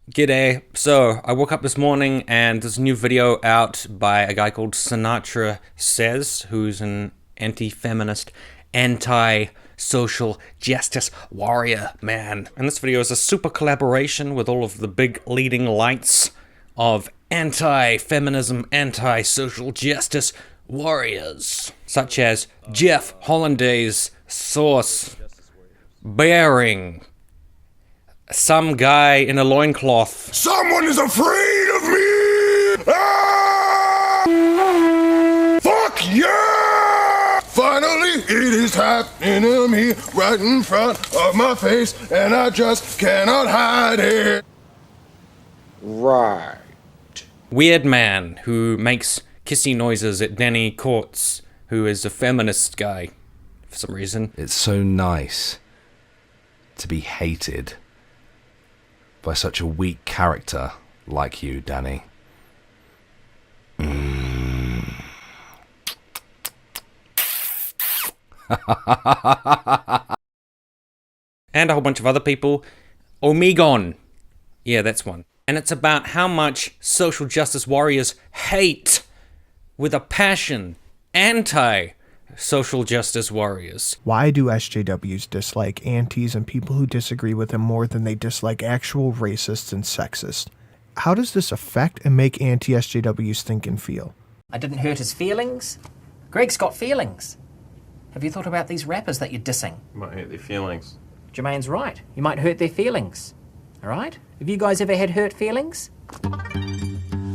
G'day. So, I woke up this morning and there's a new video out by a guy called Sinatra Says, who's an anti-feminist, anti-social justice warrior man. And this video is a super collaboration with all of the big leading lights of anti-feminism, anti-social justice warriors, such as Jeff Hollandaise Sauce Bearing, some guy in a loincloth. Someone is afraid of me! Ah! Fuck yeah! Finally, it is happening to me right in front of my face, and I just cannot hide it. Right. Weird man who makes kissy noises at Danny Courts, who is a feminist guy for some reason. It's so nice to be hated by such a weak character like you, Danny. And a whole bunch of other people. Omegon. Yeah, that's one. And it's about how much social justice warriors hate with a passion anti-social justice warriors. Why do SJWs dislike antis and people who disagree with them more than they dislike actual racists and sexists? How does this affect and make anti-SJWs think and feel? I didn't hurt his feelings. Greg's got feelings. Have you thought about these rappers that you're dissing? Might hurt their feelings. Jermaine's right. You might hurt their feelings. All right? Have you guys ever had hurt feelings?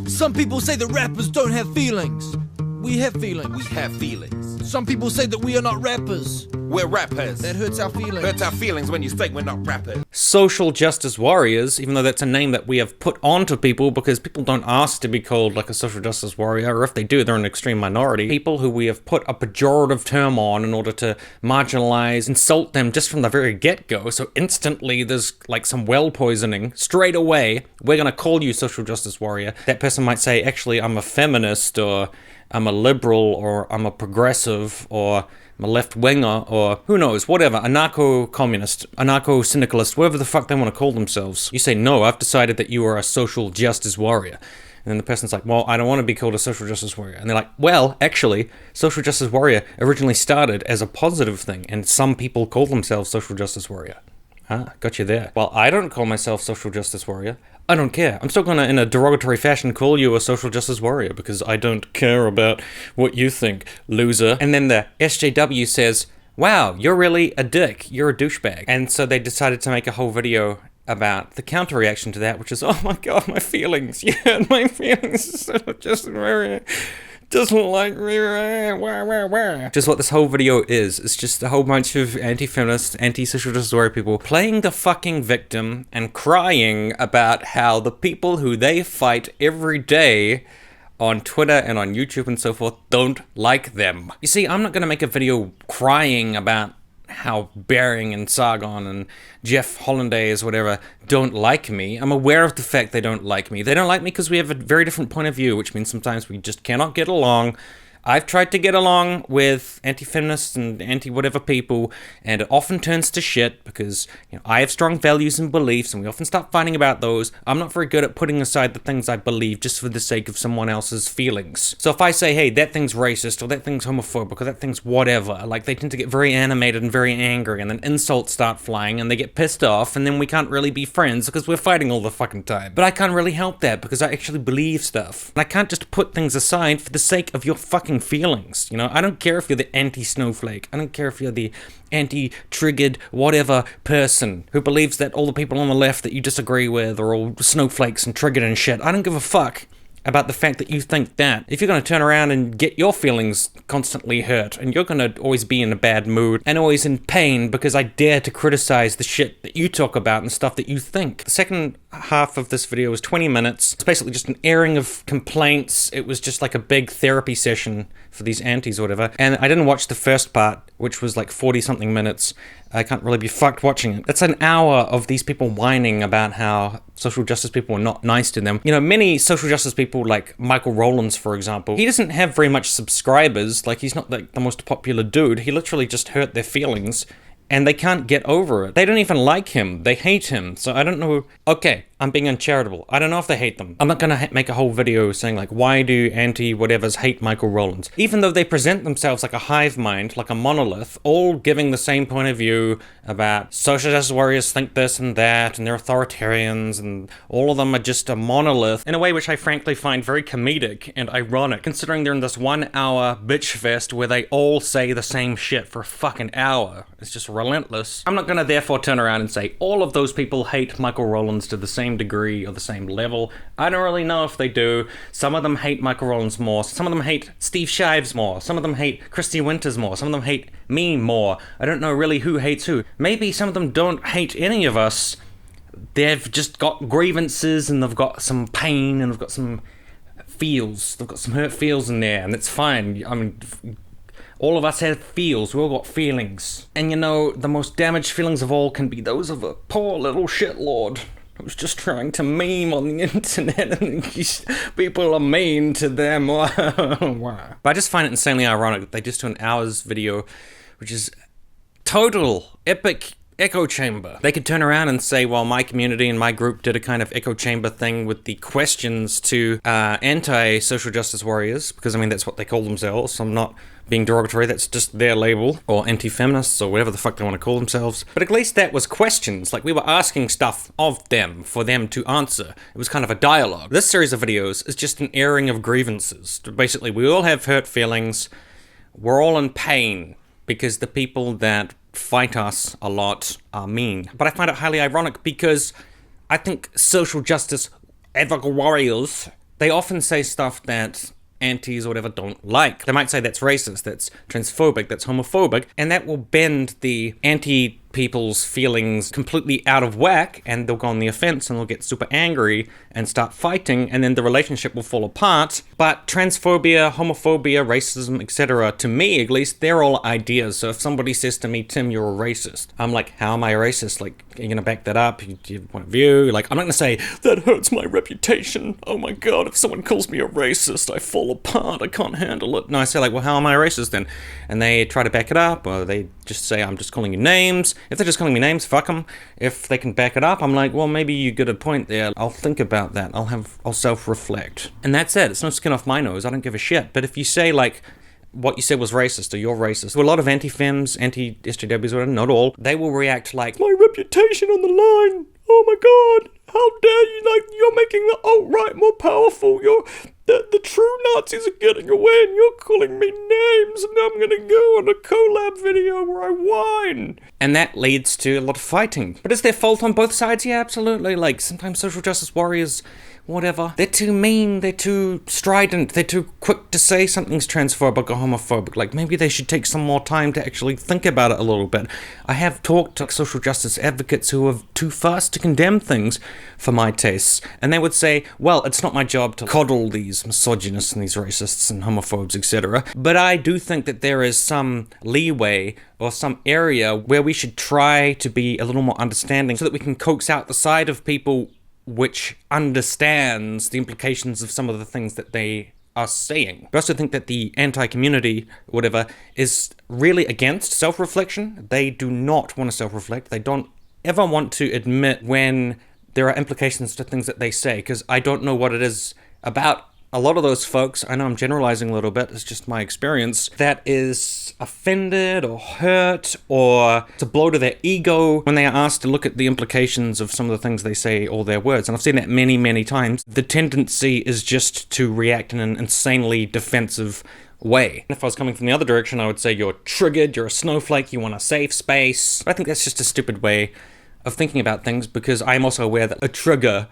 Some people say that rappers don't have feelings. We have feelings. We have feelings. Some people say that we are not rappers. We're rappers. That hurts our feelings. Hurts our feelings when you say we're not rappers. Social justice warriors, even though that's a name that we have put onto people because people don't ask to be called like a social justice warrior, or if they do, they're an extreme minority. People who we have put a pejorative term on in order to marginalize, insult them just from the very get-go, so instantly there's like some well poisoning. Straight away, we're gonna call you social justice warrior. That person might say, actually, I'm a feminist, or I'm a liberal, or I'm a progressive, or I'm a left-winger, or who knows, whatever, anarcho-communist, anarcho-syndicalist, whatever the fuck they want to call themselves. You say, no, I've decided that you are a social justice warrior. And then the person's like, well, I don't want to be called a social justice warrior. And they're like, well, actually, social justice warrior originally started as a positive thing, and some people call themselves social justice warrior. Ah, got you there. Well, I don't call myself social justice warrior. I don't care. I'm still gonna, in a derogatory fashion, call you a social justice warrior because I don't care about what you think, loser. And then the SJW says, wow, you're really a dick. You're a douchebag. And so they decided to make a whole video about the counter reaction to that, which is, oh my god, my feelings. Yeah, my feelings. Social justice warrior doesn't like me. Just what this whole video is. It's just a whole bunch of anti-feminist, anti-social justice warrior people playing the fucking victim and crying about how the people who they fight every day on Twitter and on YouTube and so forth don't like them. You see, I'm not gonna make a video crying about how Bearing and Sargon and Jeff Hollandaise, whatever, don't like me. I'm aware of the fact they don't like me. They don't like me because we have a very different point of view, which means sometimes we just cannot get along. I've tried to get along with anti-feminists and anti-whatever people, and it often turns to shit because, you know, I have strong values and beliefs, and we often start fighting about those. I'm not very good at putting aside the things I believe just for the sake of someone else's feelings. So if I say, hey, that thing's racist, or that thing's homophobic, or that thing's whatever, like, they tend to get very animated and very angry, and then insults start flying, and they get pissed off, and then we can't really be friends because we're fighting all the fucking time. But I can't really help that because I actually believe stuff. And I can't just put things aside for the sake of your fucking feelings. You know, I don't care if you're the anti-snowflake. I don't care if you're the anti-triggered whatever person who believes that all the people on the left that you disagree with are all snowflakes and triggered and shit. I don't give a fuck about the fact that you think that. If you're going to turn around and get your feelings constantly hurt, and you're going to always be in a bad mood and always in pain because I dare to criticize the shit that you talk about and stuff that you think. The second half of this video was 20 minutes. It's basically just an airing of complaints. It was just like a big therapy session for these antis or whatever. And I didn't watch the first part, which was like 40-something minutes. I can't really be fucked watching it. That's an hour of these people whining about how social justice people are not nice to them. You know, many social justice people, like Michael Rowlands, for example, he doesn't have very much subscribers. Like, he's not like the most popular dude. He literally just hurt their feelings, and they can't get over it. They don't even like him. They hate him. So I don't know. Okay, I'm being uncharitable. I don't know if they hate them. I'm not gonna make a whole video saying like, why do anti-whatevers hate Michael Rowlands? Even though they present themselves like a hive mind, like a monolith, all giving the same point of view about social justice warriors think this and that, and they're authoritarians, and all of them are just a monolith, in a way which I frankly find very comedic and ironic, considering they're in this 1 hour bitch fest where they all say the same shit for a fucking hour. It's just relentless. I'm not gonna therefore turn around and say all of those people hate Michael Rowlands to the same degree or the same level. I don't really know if they do. Some of them hate Michael Rowlands more. Some of them hate Steve Shives more. Some of them hate Christy Winters more. Some of them hate me more. I don't know really who hates who. Maybe some of them don't hate any of us. They've just got grievances and they've got some pain and they've got some feels. They've got some hurt feels in there, and it's fine. I mean, all of us have feels. We all got feelings. And you know, the most damaged feelings of all can be those of a poor little shitlord who's just trying to meme on the internet and people are mean to them. But I just find it insanely ironic that they just do an hour's video, which is total epic echo chamber. They could turn around and say, well, my community and my group did a kind of echo chamber thing with the questions to anti-social justice warriors, because I mean that's what they call themselves. I'm not being derogatory, that's just their label, or anti-feminists, or whatever the fuck they want to call themselves. But at least that was questions, like we were asking stuff of them for them to answer. It was kind of a dialogue. This series of videos is just an airing of grievances. Basically, we all have hurt feelings, we're all in pain, because the people that fight us a lot are mean. But I find it highly ironic because I think social justice advocate warriors, they often say stuff that antis or whatever don't like. They might say that's racist, that's transphobic, that's homophobic, and that will bend the anti-people's feelings completely out of whack, and they'll go on the offense and they'll get super angry and start fighting, and then the relationship will fall apart. But transphobia, homophobia, racism, etc., to me at least, they're all ideas. So if somebody says to me, Tim, you're a racist, I'm like, how am I a racist? Like, are you gonna back that up? Do you have a point of view? Like, I'm not gonna say, that hurts my reputation. Oh my god, if someone calls me a racist, I fall apart, I can't handle it. No, I say like, well, how am I a racist then? And they try to back it up, or they just say, I'm just calling you names. If they're just calling me names, fuck them. If they can back it up, I'm like, well, maybe you get a point there. I'll think about that. I'll self-reflect. And that's it. It's no skin off my nose. I don't give a shit. But if you say, like, what you said was racist, or you're racist, well, a lot of anti-fems, anti-SJWs, whatever, not all, they will react like, my reputation on the line. Oh my god. How dare you, like, you're making the alt-right more powerful. The true Nazis are getting away and you're calling me names, and I'm gonna go on a collab video where I whine. And that leads to a lot of fighting. But is there fault on both sides? Yeah, absolutely. Like, sometimes social justice warriors, whatever, they're too mean, they're too strident, they're too quick to say something's transphobic or homophobic. Like, maybe they should take some more time to actually think about it a little bit. I have talked to social justice advocates who are too fast to condemn things for my tastes, and they would say, well, it's not my job to coddle these misogynists and these racists and homophobes, etc. But I do think that there is some leeway or some area where we should try to be a little more understanding so that we can coax out the side of people which understands the implications of some of the things that they are saying. I also think that the anti-community, whatever, is really against self-reflection. They do not want to self-reflect. They don't ever want to admit when there are implications to things that they say, because I don't know what it is about a lot of those folks, I know I'm generalizing a little bit, it's just my experience, that is offended or hurt or it's a blow to their ego when they are asked to look at the implications of some of the things they say or their words. And I've seen that many, many times. The tendency is just to react in an insanely defensive way. If I was coming from the other direction, I would say you're triggered, you're a snowflake, you want a safe space. But I think that's just a stupid way of thinking about things, because I'm also aware that a trigger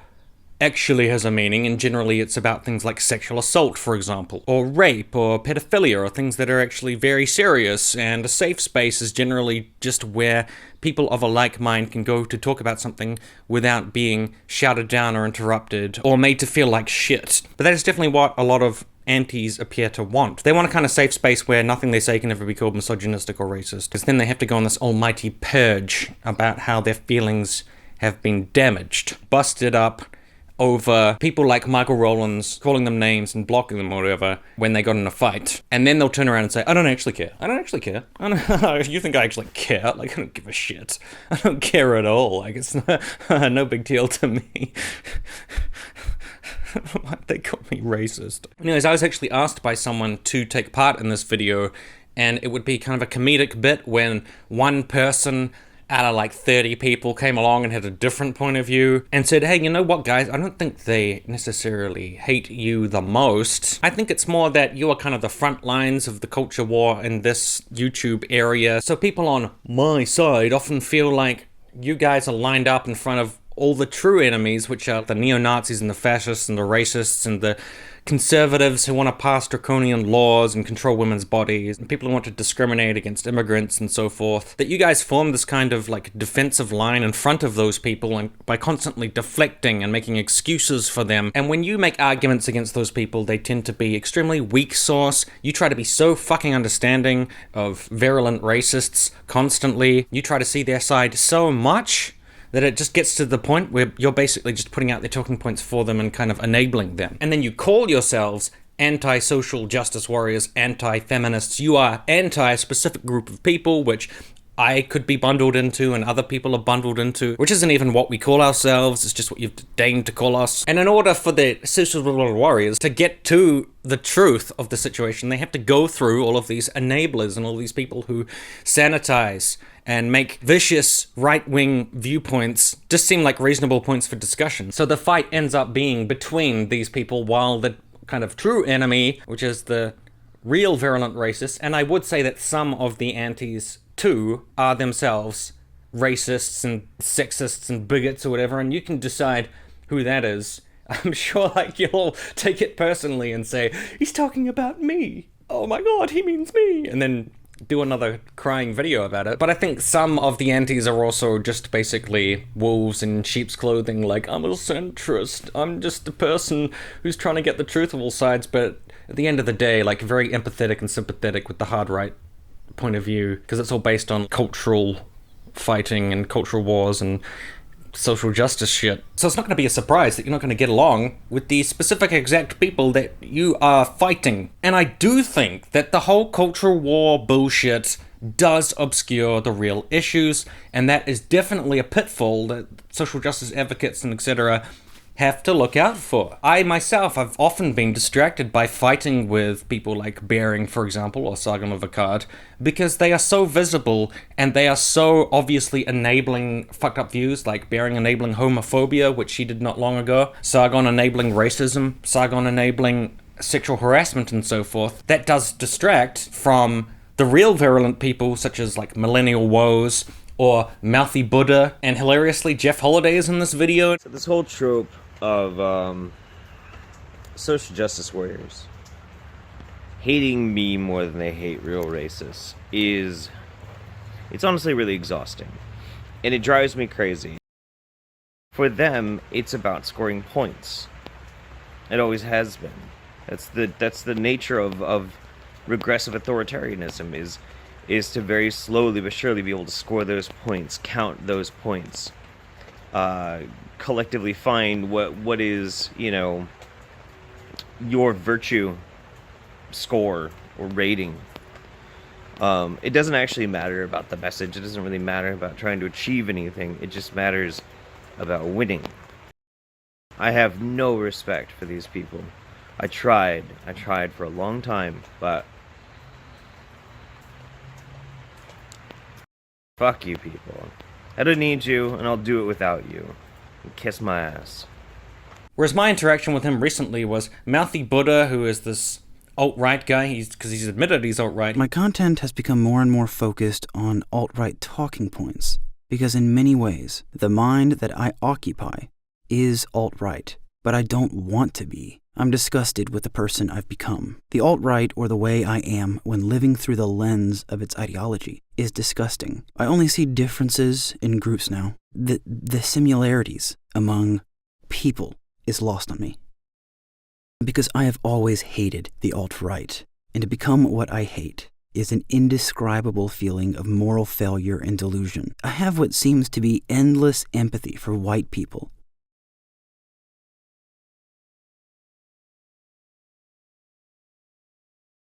actually has a meaning, and generally it's about things like sexual assault, for example, or rape, or pedophilia, or things that are actually very serious, and a safe space is generally just where people of a like mind can go to talk about something without being shouted down or interrupted, or made to feel like shit. But that is definitely what a lot of antis appear to want. They want a kind of safe space where nothing they say can ever be called misogynistic or racist, because then they have to go on this almighty purge about how their feelings have been damaged, busted up, over people like Michael Rowlands calling them names and blocking them or whatever when they got in a fight. And then they'll turn around and say, I don't actually care. I don't actually care. You think I actually care? Like, I don't give a shit. I don't care at all. Like, it's no big deal to me. They call me racist. Anyways, I was actually asked by someone to take part in this video, and it would be kind of a comedic bit when one person out of like 30 people came along and had a different point of view and said, hey, you know what, guys, I don't think they necessarily hate you the most. I think it's more that you are kind of the front lines of the culture war in this YouTube area. So people on my side often feel like you guys are lined up in front of all the true enemies, which are the neo-Nazis and the fascists and the racists and the conservatives who want to pass draconian laws and control women's bodies, and people who want to discriminate against immigrants and so forth, that you guys form this kind of like defensive line in front of those people and by constantly deflecting and making excuses for them. And when you make arguments against those people, they tend to be extremely weak sauce. You try to be so fucking understanding of virulent racists constantly. You try to see their side so much that it just gets to the point where you're basically just putting out their talking points for them and kind of enabling them. And then you call yourselves anti-social justice warriors, anti-feminists. You are anti a specific group of people, which I could be bundled into and other people are bundled into, which isn't even what we call ourselves, it's just what you've deigned to call us. And in order for the social warriors to get to the truth of the situation, they have to go through all of these enablers and all these people who sanitize and make vicious right-wing viewpoints just seem like reasonable points for discussion. So the fight ends up being between these people, while the kind of true enemy, which is the real virulent racists, and I would say that some of the antis too are themselves racists and sexists and bigots or whatever, and you can decide who that is. I'm sure like you'll take it personally and say, he's talking about me. Oh my god, he means me. And then do another crying video about it. But I think some of the antis are also just basically wolves in sheep's clothing, like, I'm a centrist, I'm just a person who's trying to get the truth of all sides, but at the end of the day, like, very empathetic and sympathetic with the hard right point of view, because it's all based on cultural fighting and cultural wars and social justice shit. So it's not going to be a surprise that you're not going to get along with the specific exact people that you are fighting. And I do think that the whole cultural war bullshit does obscure the real issues, and that is definitely a pitfall that social justice advocates and etc. have to look out for. I myself have often been distracted by fighting with people like Bering, for example, or Sargon of Akkad, because they are so visible and they are so obviously enabling fucked up views, like Bering enabling homophobia, which he did not long ago, Sargon enabling racism, Sargon enabling sexual harassment and so forth. That does distract from the real virulent people, such as like Millennial Woes or Mouthy Buddha, and hilariously Jeff Holiday is in this video. So this whole trope of social justice warriors hating me more than they hate real racists it's honestly really exhausting, and it drives me crazy. For them, it's about scoring points. It always has been. That's the nature of regressive authoritarianism, is to very slowly but surely be able to score those points, count those points, collectively find what is, your virtue score or rating. It doesn't actually matter about the message. It doesn't really matter about trying to achieve anything. It just matters about winning. I have no respect for these people. I tried for a long time, but fuck you people. I don't need you, and I'll do it without you. Kiss my ass. Whereas my interaction with him recently was Mouthy Buddha, who is this alt-right guy, because he's admitted he's alt-right. My content has become more and more focused on alt-right talking points, because in many ways, the mind that I occupy is alt-right, but I don't want to be. I'm disgusted with the person I've become. The alt-right, or the way I am when living through the lens of its ideology, is disgusting. I only see differences in groups now. The similarities among people is lost on me. Because I have always hated the alt-right, and to become what I hate is an indescribable feeling of moral failure and delusion. I have what seems to be endless empathy for white people,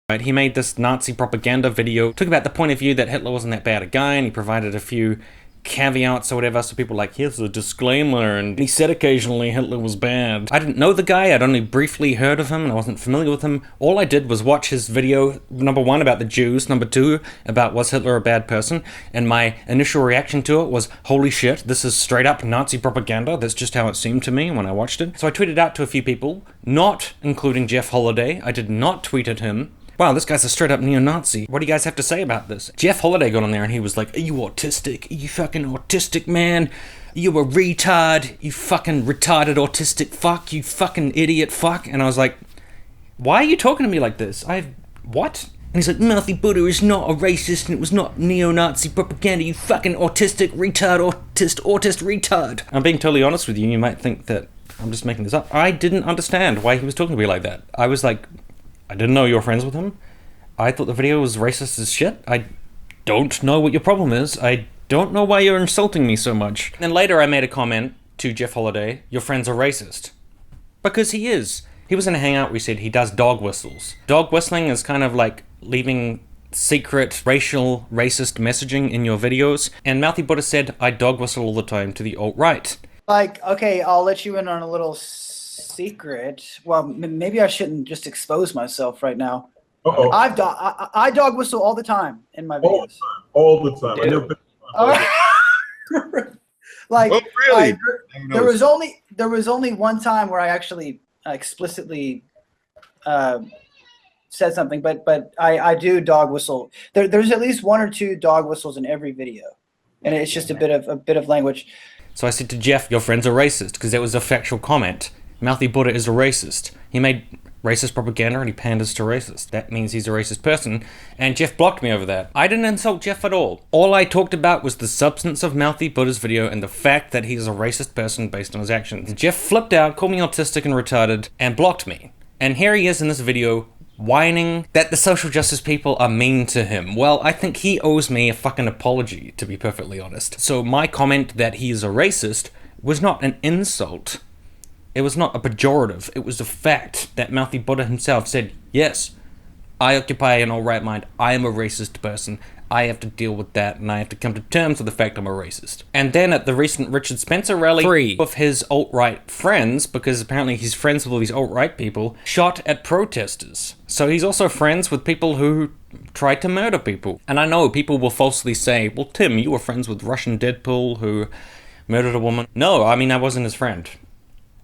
Right, he made this Nazi propaganda video, took about the point of view that Hitler wasn't that bad a guy, and he provided a few caveats or whatever, so people were like, here's a disclaimer, and he said occasionally Hitler was bad. I didn't know the guy, I'd only briefly heard of him, and I wasn't familiar with him. All I did was watch his video, number one, about the Jews, number two, about was Hitler a bad person, and my initial reaction to it was, holy shit, this is straight up Nazi propaganda. That's just how it seemed to me when I watched it. So I tweeted out to a few people, not including Jeff Holiday. I did not tweet at him. Wow, this guy's a straight-up neo-Nazi. What do you guys have to say about this? Jeff Holiday got on there and he was like, are you autistic? Are you fucking autistic, man? Are you a retard? You fucking retarded autistic fuck? You fucking idiot fuck? And I was like, why are you talking to me like this? What? And he's like, Mouthy Buddha is not a racist and it was not neo-Nazi propaganda, you fucking autistic retard, autist retard. I'm being totally honest with you, you might think that I'm just making this up. I didn't understand why he was talking to me like that. I was like, I didn't know you were friends with him. I thought the video was racist as shit. I don't know what your problem is. I don't know why you're insulting me so much. And then later I made a comment to Jeff Holiday, your friend's a racist. Because he is. He was in a hangout where he said he does dog whistles. Dog whistling is kind of like leaving secret racial racist messaging in your videos. And Mouthy Buddha said, I dog whistle all the time to the alt-right. Like, okay, I'll let you in on a little secret. Well, maybe I shouldn't just expose myself right now. Uh-oh. I dog whistle all the time in my videos. All the time. I never like, Oh, really? there was only one time where I actually explicitly said something, but I do dog whistle. There's at least one or two dog whistles in every video, and it's just a bit of language. So I said to Jeff, your friend's a racist, because that was a factual comment. Mouthy Buddha is a racist. He made racist propaganda and he panders to racists. That means he's a racist person, and Jeff blocked me over that. I didn't insult Jeff at all. All I talked about was the substance of Mouthy Buddha's video and the fact that he's a racist person based on his actions. Jeff flipped out, called me autistic and retarded, and blocked me. And here he is in this video whining that the social justice people are mean to him. Well, I think he owes me a fucking apology, to be perfectly honest. So my comment that he is a racist was not an insult. It was not a pejorative. It was a fact that Mouthy Buddha himself said, yes, I occupy an alt-right mind. I am a racist person. I have to deal with that, and I have to come to terms with the fact I'm a racist. And then at the recent Richard Spencer rally, 3 of his alt-right friends, because apparently he's friends with all these alt-right people, shot at protesters. So he's also friends with people who tried to murder people. And I know people will falsely say, well, Tim, you were friends with Russian Deadpool who murdered a woman. No, I mean, I wasn't his friend.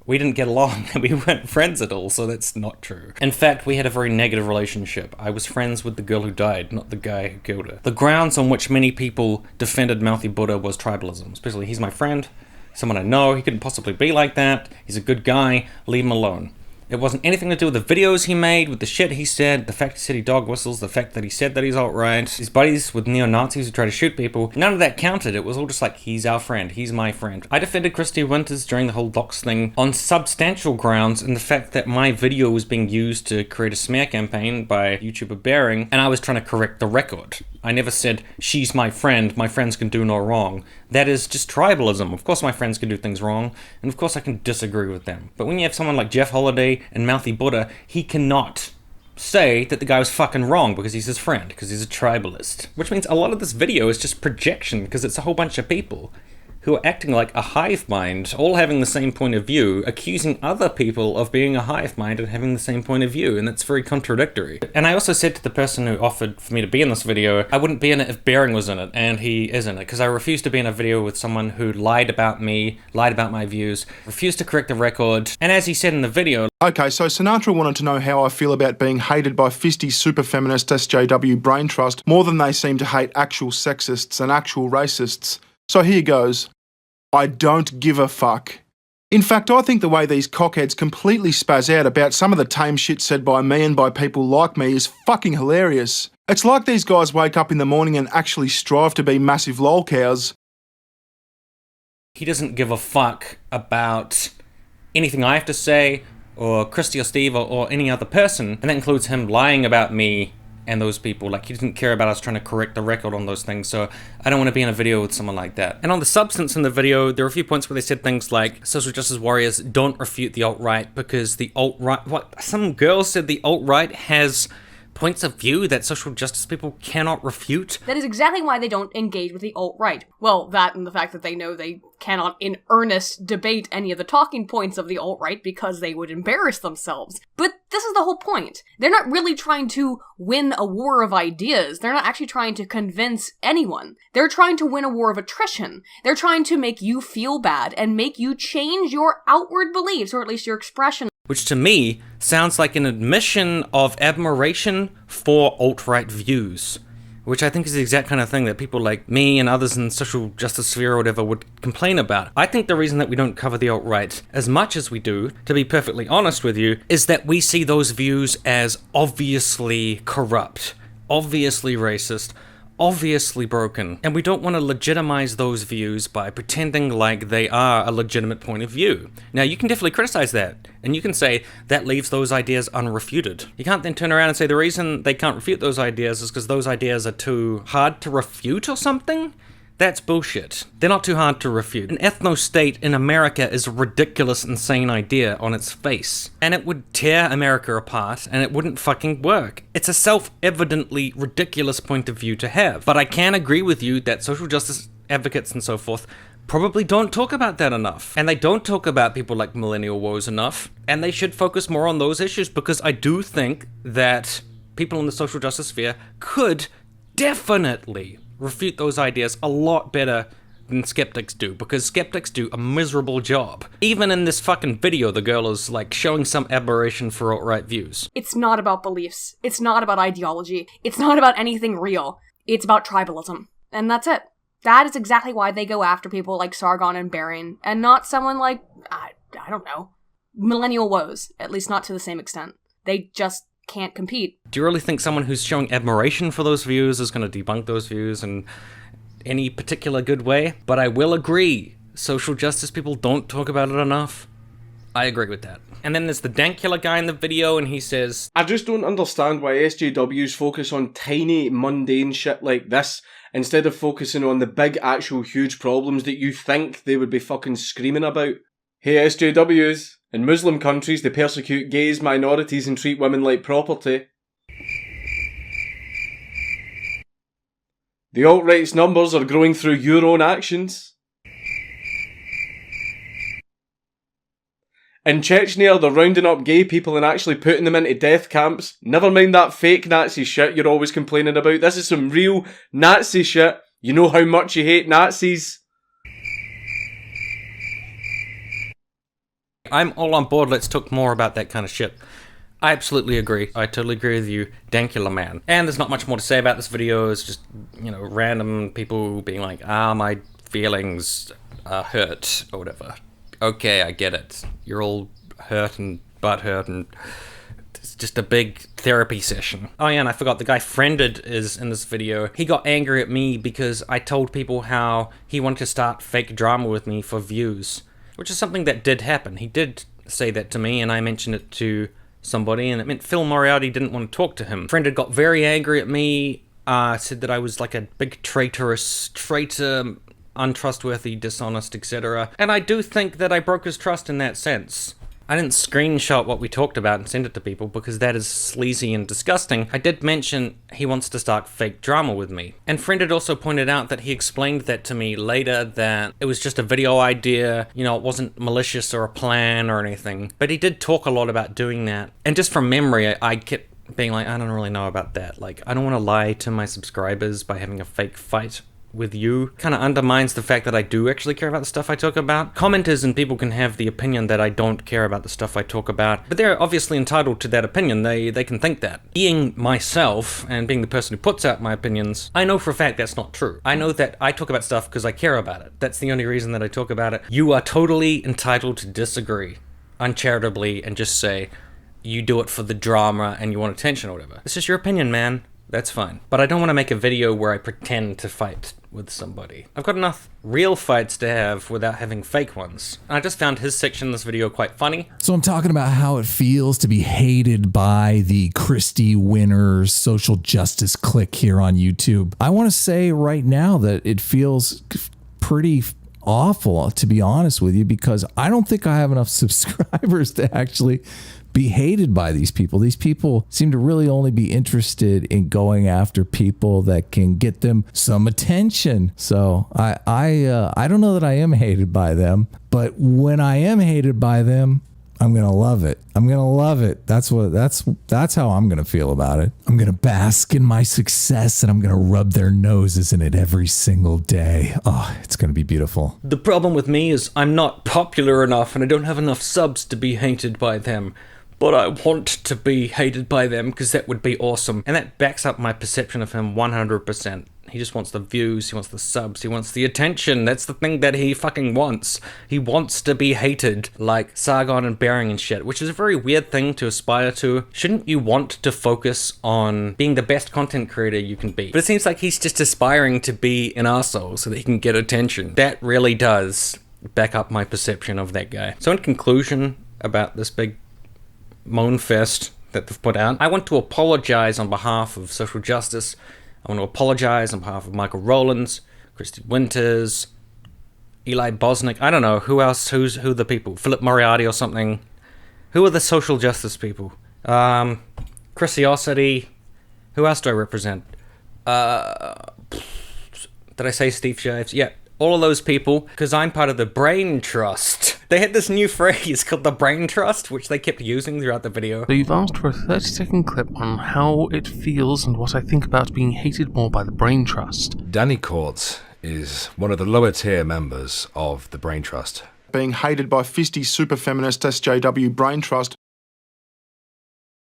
We didn't get along, and we weren't friends at all, so that's not true. In fact, we had a very negative relationship. I was friends with the girl who died, not the guy who killed her. The grounds on which many people defended Mouthy Buddha was tribalism. Especially, he's my friend, someone I know, he couldn't possibly be like that, he's a good guy, leave him alone. It wasn't anything to do with the videos he made, with the shit he said, the fact he said he dog whistles, the fact that he said that he's alt-right, his buddies with neo-Nazis who try to shoot people. None of that counted. It was all just like, he's our friend, he's my friend. I defended Christy Winters during the whole docs thing on substantial grounds, and the fact that my video was being used to create a smear campaign by YouTuber Bearing, and I was trying to correct the record. I never said, she's my friends can do no wrong. That is just tribalism. Of course my friends can do things wrong, and of course I can disagree with them. But when you have someone like Jeff Holiday and Mouthy Buddha, he cannot say that the guy was fucking wrong because he's his friend, because he's a tribalist. Which means a lot of this video is just projection, because it's a whole bunch of people who are acting like a hive mind, all having the same point of view, accusing other people of being a hive mind and having the same point of view, and that's very contradictory. And I also said to the person who offered for me to be in this video, I wouldn't be in it if Bearing was in it, and he is in it, because I refuse to be in a video with someone who lied about me, lied about my views, refused to correct the record, and as he said in the video... Okay, so Sinatra wanted to know how I feel about being hated by fisty super feminist SJW brain trust more than they seem to hate actual sexists and actual racists. So here goes. I don't give a fuck. In fact, I think the way these cockheads completely spaz out about some of the tame shit said by me and by people like me is fucking hilarious. It's like these guys wake up in the morning and actually strive to be massive lol cows. He doesn't give a fuck about anything I have to say, or Christy or Steve or any other person, and that includes him lying about me and those people. Like, he didn't care about us trying to correct the record on those things, so I don't want to be in a video with someone like that. And on the substance in the video, there were a few points where they said things like, social justice warriors don't refute the alt-right because the alt-right... What? Some girl said the alt-right has points of view that social justice people cannot refute. That is exactly why they don't engage with the alt-right. Well, that and the fact that they know they cannot in earnest debate any of the talking points of the alt-right because they would embarrass themselves. But this is the whole point. They're not really trying to win a war of ideas. They're not actually trying to convince anyone. They're trying to win a war of attrition. They're trying to make you feel bad and make you change your outward beliefs, or at least your expression. Which to me sounds like an admission of admiration for alt-right views, which I think is the exact kind of thing that people like me and others in the social justice sphere or whatever would complain about. I think the reason that we don't cover the alt-right as much as we do, to be perfectly honest with you, is that we see those views as obviously corrupt, obviously racist, obviously broken, and we don't want to legitimize those views by pretending like they are a legitimate point of view. Now, you can definitely criticize that, and you can say that leaves those ideas unrefuted. You can't then turn around and say the reason they can't refute those ideas is because those ideas are too hard to refute or something? That's bullshit. They're not too hard to refute. An ethno-state in America is a ridiculous, insane idea on its face. And it would tear America apart, and it wouldn't fucking work. It's a self-evidently ridiculous point of view to have. But I can agree with you that social justice advocates and so forth probably don't talk about that enough. And they don't talk about people like millennial woes enough. And they should focus more on those issues, because I do think that people in the social justice sphere could definitely refute those ideas a lot better than skeptics do, because skeptics do a miserable job. Even in this fucking video, the girl is like showing some admiration for alt-right views. It's not about beliefs. It's not about ideology. It's not about anything real. It's about tribalism. And that's it. That is exactly why they go after people like Sargon and Barian, and not someone like, I don't know, millennial woes, at least not to the same extent. They just can't compete. Do you really think someone who's showing admiration for those views is going to debunk those views in any particular good way? But I will agree, social justice people don't talk about it enough. I agree with that. And then there's the Dankula guy in the video, and he says, I just don't understand why SJWs focus on tiny, mundane shit like this, instead of focusing on the big, actual, huge problems that you think they would be fucking screaming about. Hey SJWs, in Muslim countries they persecute gays, minorities and treat women like property. The alt-right's numbers are growing through your own actions. In Chechnya, they're rounding up gay people and actually putting them into death camps. Never mind that fake Nazi shit you're always complaining about. This is some real Nazi shit. You know how much you hate Nazis. I'm all on board, let's talk more about that kind of shit. I absolutely agree. I totally agree with you, Dankula man. And there's not much more to say about this video. It's just, random people being like, my feelings are hurt, or whatever. Okay, I get it. You're all hurt and butthurt, and it's just a big therapy session. Oh yeah, and I forgot, the guy Friended is in this video. He got angry at me because I told people how he wanted to start fake drama with me for views, which is something that did happen. He did say that to me, and I mentioned it to somebody, and it meant Phil Moriarty didn't want to talk to him. Friended got very angry at me, said that I was like a big traitor, untrustworthy, dishonest, etc. And I do think that I broke his trust in that sense. I didn't screenshot what we talked about and send it to people because that is sleazy and disgusting. I did mention he wants to start fake drama with me. And Friended also pointed out that he explained that to me later, that it was just a video idea, it wasn't malicious or a plan or anything. But he did talk a lot about doing that. And just from memory, I kept being like, I don't really know about that. Like, I don't want to lie to my subscribers by having a fake fight with you. Kind of undermines the fact that I do actually care about the stuff I talk about. Commenters and people can have the opinion that I don't care about the stuff I talk about, but they're obviously entitled to that opinion. They can think that. Being myself and being the person who puts out my opinions, I know for a fact that's not true. I know that I talk about stuff because I care about it. That's the only reason that I talk about it. You are totally entitled to disagree uncharitably and just say you do it for the drama and you want attention or whatever. It's just your opinion, man. That's fine. But I don't want to make a video where I pretend to fight with somebody. I've got enough real fights to have without having fake ones. And I just found his section in this video quite funny. So I'm talking about how it feels to be hated by the Christie Winners social justice clique here on YouTube. I want to say right now that it feels pretty awful, to be honest with you, because I don't think I have enough subscribers to actually be hated by these people. These people seem to really only be interested in going after people that can get them some attention. So I don't know that I am hated by them, but when I am hated by them, I'm gonna love it. I'm gonna love it. That's how I'm gonna feel about it. I'm gonna bask in my success and I'm gonna rub their noses in it every single day. Oh, it's gonna be beautiful. The problem with me is I'm not popular enough and I don't have enough subs to be hated by them. But I want to be hated by them because that would be awesome. And that backs up my perception of him 100%. He just wants the views, he wants the subs, he wants the attention. That's the thing that he fucking wants. He wants to be hated, like Sargon and Bering and shit, which is a very weird thing to aspire to. Shouldn't you want to focus on being the best content creator you can be? But it seems like he's just aspiring to be an arsehole so that he can get attention. That really does back up my perception of that guy. So in conclusion about this big moan fest that they've put out, I want to apologize on behalf of social justice. I want to apologize on behalf of Michael Rowlands, Christy Winters, Eli Bosnick. I don't know who else. Who are the people? Philip Moriarty or something. Who are the social justice people? Chrisiosity. Who else do I represent? Did I say Steve Shaves? Yeah, all of those people, because I'm part of the Brain Trust. They had this new phrase called the Brain Trust, which they kept using throughout the video. So you've asked for a 30-second clip on how it feels and what I think about being hated more by the Brain Trust. Danny Courts is one of the lower tier members of the Brain Trust. Being hated by fisty super feminist SJW Brain Trust.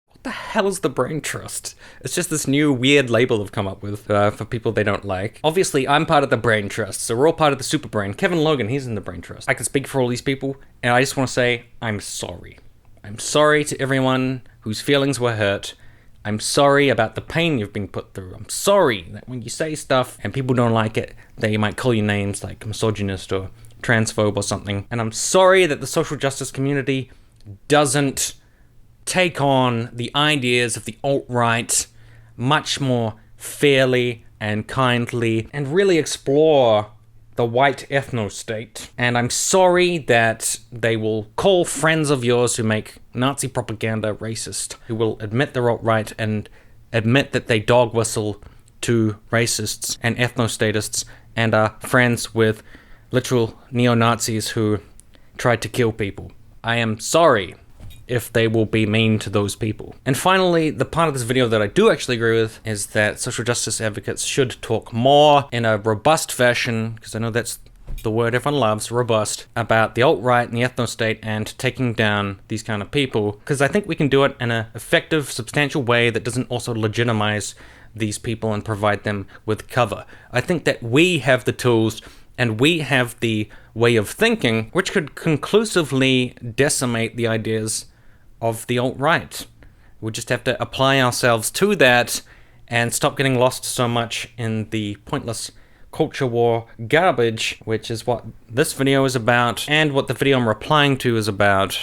What the hell is the Brain Trust? It's just this new weird label they've come up with for people they don't like. Obviously, I'm part of the Brain Trust, so we're all part of the super brain. Kevin Logan, he's in the Brain Trust. I can speak for all these people, and I just want to say, I'm sorry. I'm sorry to everyone whose feelings were hurt. I'm sorry about the pain you've been put through. I'm sorry that when you say stuff and people don't like it, they might call you names like misogynist or transphobe or something. And I'm sorry that the social justice community doesn't take on the ideas of the alt-right much more fairly and kindly and really explore the white ethno-state. And I'm sorry that they will call friends of yours who make Nazi propaganda racist, who will admit they're alt-right and admit that they dog whistle to racists and ethno-statists and are friends with literal neo-Nazis who tried to kill people. I am sorry if they will be mean to those people. And finally, the part of this video that I do actually agree with is that social justice advocates should talk more in a robust fashion, because I know that's the word everyone loves, robust, about the alt-right and the ethno-state and taking down these kind of people, because I think we can do it in an effective, substantial way that doesn't also legitimize these people and provide them with cover. I think that we have the tools and we have the way of thinking which could conclusively decimate the ideas of the alt-right. We just have to apply ourselves to that and stop getting lost so much in the pointless culture war garbage, which is what this video is about, and what the video I'm replying to is about,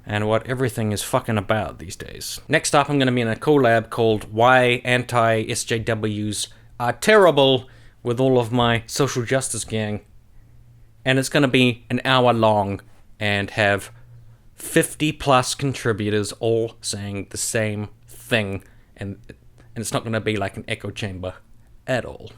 and what everything is fucking about these days. Next up, I'm going to be in a collab called Why Anti-SJWs Are Terrible with all of my social justice gang. And it's going to be an hour long and have 50 plus contributors all saying the same thing. And it's not going to be like an echo chamber at all.